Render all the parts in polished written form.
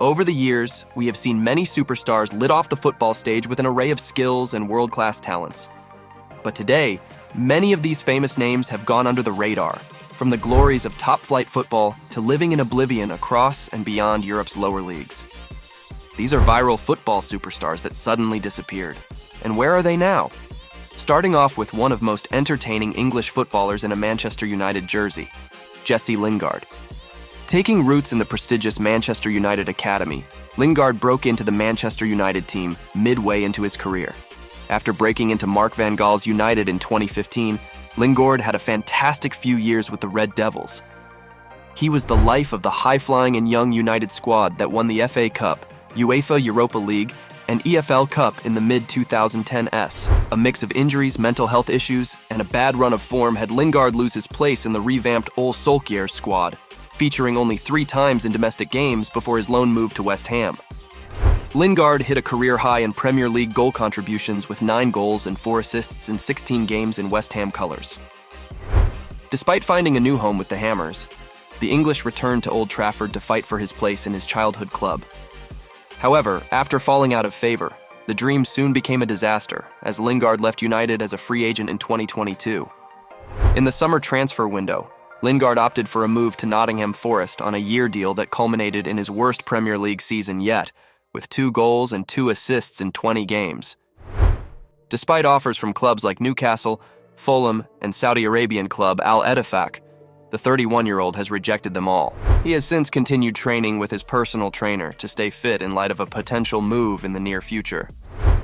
Over the years, we have seen many superstars lit off the football stage with an array of skills and world-class talents. But today, many of these famous names have gone under the radar, from the glories of top-flight football to living in oblivion across and beyond Europe's lower leagues. These are viral football superstars that suddenly disappeared. And where are they now? Starting off with one of most entertaining English footballers in a Manchester United jersey, Jesse Lingard. Taking roots in the prestigious Manchester United Academy, Lingard broke into the Manchester United team midway into his career. After breaking into Mark van Gaal's United in 2015, Lingard had a fantastic few years with the Red Devils. He was the life of the high-flying and young United squad that won the FA Cup, UEFA Europa League, and EFL Cup in the mid-2010s. A mix of injuries, mental health issues, and a bad run of form had Lingard lose his place in the revamped Ole Solskjaer squad, featuring only 3 times in domestic games before his loan move to West Ham. Lingard hit a career high in Premier League goal contributions with 9 goals and 4 assists in 16 games in West Ham colours. Despite finding a new home with the Hammers, the English returned to Old Trafford to fight for his place in his childhood club. However, after falling out of favour, the dream soon became a disaster as Lingard left United as a free agent in 2022. In the summer transfer window, Lingard opted for a move to Nottingham Forest on a year deal that culminated in his worst Premier League season yet, with 2 goals and 2 assists in 20 games. Despite offers from clubs like Newcastle, Fulham, and Saudi Arabian club Al Ettifaq, the 31-year-old has rejected them all. He has since continued training with his personal trainer to stay fit in light of a potential move in the near future.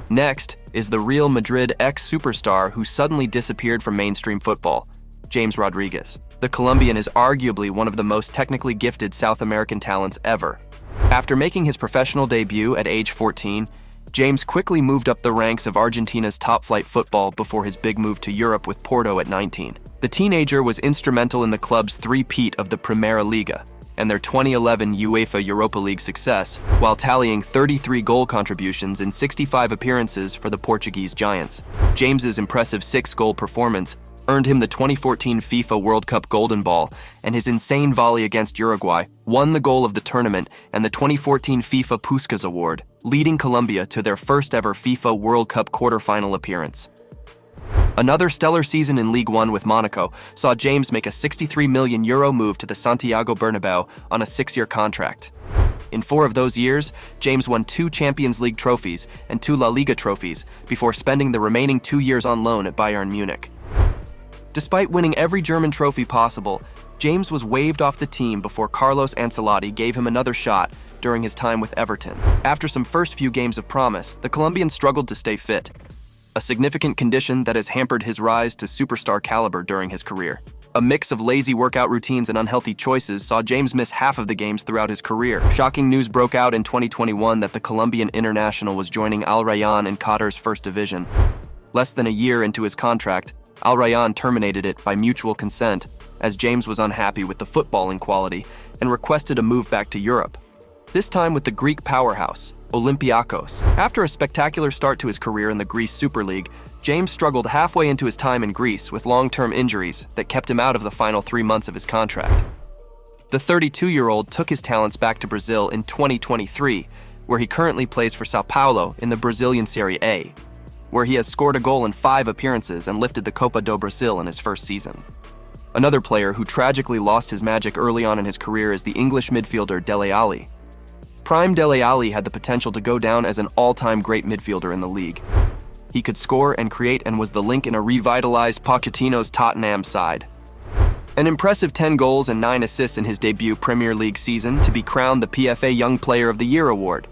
Next is the Real Madrid ex-superstar who suddenly disappeared from mainstream football, James Rodriguez. The Colombian is arguably one of the most technically gifted South American talents ever. After making his professional debut at age 14, James quickly moved up the ranks of Argentina's top-flight football before his big move to Europe with Porto at 19. The teenager was instrumental in the club's three-peat of the Primera Liga and their 2011 UEFA Europa League success, while tallying 33 goal contributions in 65 appearances for the Portuguese Giants. James's impressive 6-goal performance earned him the 2014 FIFA World Cup Golden Ball, and his insane volley against Uruguay won the goal of the tournament and the 2014 FIFA Puskás Award, leading Colombia to their first-ever FIFA World Cup quarter-final appearance. Another stellar season in League One with Monaco saw James make a €63 million move to the Santiago Bernabeu on a 6-year contract. In 4 of those years, James won 2 Champions League trophies and 2 La Liga trophies before spending the remaining 2 years on loan at Bayern Munich. Despite winning every German trophy possible, James was waived off the team before Carlos Ancelotti gave him another shot during his time with Everton. After some first few games of promise, the Colombian struggled to stay fit, a significant condition that has hampered his rise to superstar caliber during his career. A mix of lazy workout routines and unhealthy choices saw James miss half of the games throughout his career. Shocking news broke out in 2021 that the Colombian international was joining Al Rayyan in Qatar's first division. Less than a year into his contract, Al Rayyan terminated it by mutual consent, as James was unhappy with the footballing quality and requested a move back to Europe, this time with the Greek powerhouse, Olympiakos. After a spectacular start to his career in the Greece Super League, James struggled halfway into his time in Greece with long-term injuries that kept him out of the final 3 months of his contract. The 32-year-old took his talents back to Brazil in 2023, where he currently plays for Sao Paulo in the Brazilian Serie A, where he has scored a goal in 5 appearances and lifted the Copa do Brasil in his first season. Another player who tragically lost his magic early on in his career is the English midfielder Dele Alli. Prime Dele Alli had the potential to go down as an all-time great midfielder in the league. He could score and create and was the link in a revitalized Pochettino's Tottenham side. An impressive 10 goals and 9 assists in his debut Premier League season to be crowned the PFA Young Player of the Year award.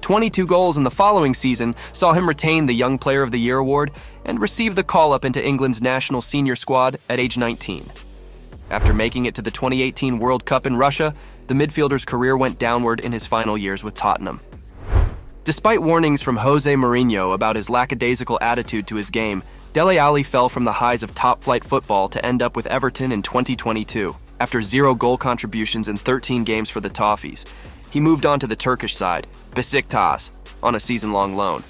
22 goals in the following season saw him retain the Young Player of the Year award and receive the call-up into England's national senior squad at age 19. After making it to the 2018 World Cup in Russia, the midfielder's career went downward in his final years with Tottenham. Despite warnings from Jose Mourinho about his lackadaisical attitude to his game, Dele Alli fell from the highs of top-flight football to end up with Everton in 2022. After 0 goal contributions in 13 games for the Toffees, he moved on to the Turkish side, Besiktas, on a season-long loan.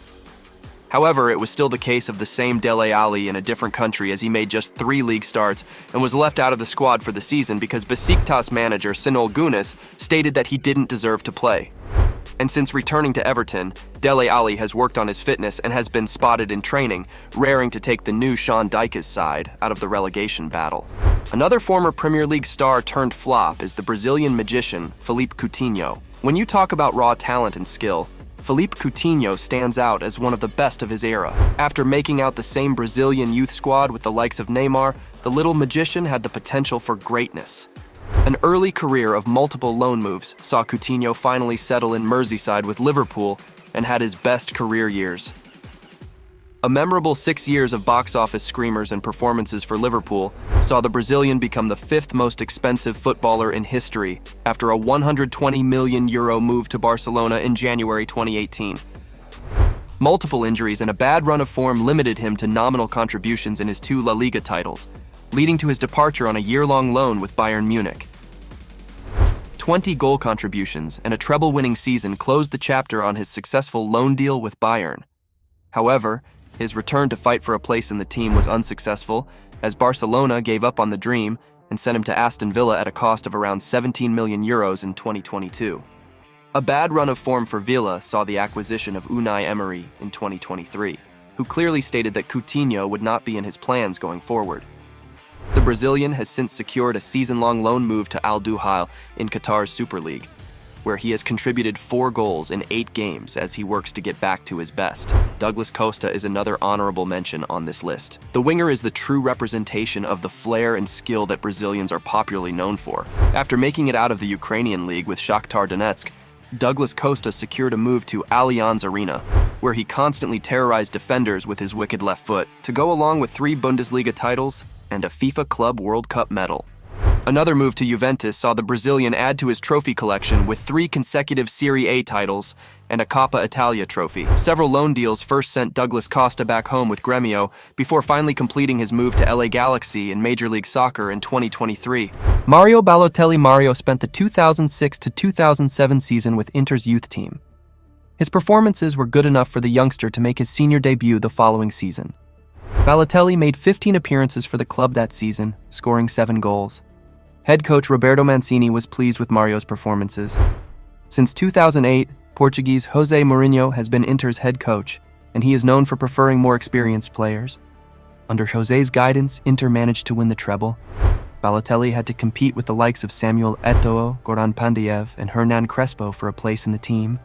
However, it was still the case of the same Dele Alli in a different country, as he made just 3 league starts and was left out of the squad for the season because Besiktas manager Şenol Güneş stated that he didn't deserve to play. And since returning to Everton, Dele Alli has worked on his fitness and has been spotted in training, raring to take the new Sean Dyche's side out of the relegation battle. Another former Premier League star turned flop is the Brazilian magician Philippe Coutinho. When you talk about raw talent and skill, Philippe Coutinho stands out as one of the best of his era. After making out the same Brazilian youth squad with the likes of Neymar, the little magician had the potential for greatness. An early career of multiple loan moves saw Coutinho finally settle in Merseyside with Liverpool and had his best career years. A memorable 6 years of box office screamers and performances for Liverpool saw the Brazilian become the fifth most expensive footballer in history after a €120 million move to Barcelona in January 2018. Multiple injuries and a bad run of form limited him to nominal contributions in his 2 La Liga titles, leading to his departure on a year-long loan with Bayern Munich. 20 goal contributions and a treble-winning season closed the chapter on his successful loan deal with Bayern. However, his return to fight for a place in the team was unsuccessful, as Barcelona gave up on the dream and sent him to Aston Villa at a cost of around €17 million in 2022. A bad run of form for Villa saw the acquisition of Unai Emery in 2023, who clearly stated that Coutinho would not be in his plans going forward. The Brazilian has since secured a season-long loan move to Al Duhail in Qatar's Super League, where he has contributed 4 goals in 8 games as he works to get back to his best. Douglas Costa is another honorable mention on this list. The winger is the true representation of the flair and skill that Brazilians are popularly known for. After making it out of the Ukrainian league with Shakhtar Donetsk, Douglas Costa secured a move to Allianz Arena, where he constantly terrorized defenders with his wicked left foot, to go along with 3 Bundesliga titles and a FIFA Club World Cup medal. Another move to Juventus saw the Brazilian add to his trophy collection with 3 consecutive Serie A titles and a Coppa Italia trophy. Several loan deals first sent Douglas Costa back home with Grêmio before finally completing his move to LA Galaxy in Major League Soccer in 2023. Mario Balotelli spent the 2006 to 2007 season with Inter's youth team. His performances were good enough for the youngster to make his senior debut the following season. Balotelli made 15 appearances for the club that season, scoring 7 goals. Head coach Roberto Mancini was pleased with Mario's performances. Since 2008, Portuguese José Mourinho has been Inter's head coach, and he is known for preferring more experienced players. Under José's guidance, Inter managed to win the treble. Balotelli had to compete with the likes of Samuel Eto'o, Goran Pandev, and Hernan Crespo for a place in the team.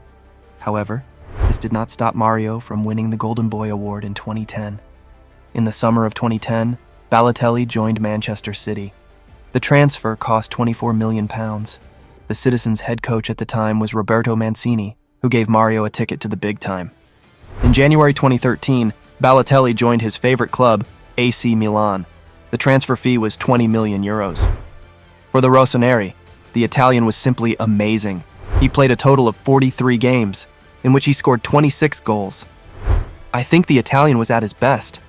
However, this did not stop Mario from winning the Golden Boy Award in 2010. In the summer of 2010, Balotelli joined Manchester City. The transfer cost £24 million. The Citizens' head coach at the time was Roberto Mancini, who gave Mario a ticket to the big time. In January 2013, Balotelli joined his favorite club, AC Milan. The transfer fee was €20 million. For the Rossoneri, the Italian was simply amazing. He played a total of 43 games, in which he scored 26 goals. I think the Italian was at his best.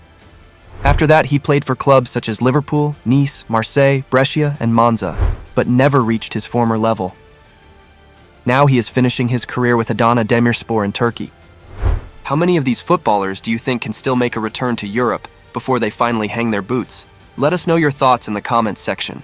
After that, he played for clubs such as Liverpool, Nice, Marseille, Brescia, and Monza, but never reached his former level. Now he is finishing his career with Adana Demirspor in Turkey. How many of these footballers do you think can still make a return to Europe before they finally hang their boots? Let us know your thoughts in the comments section.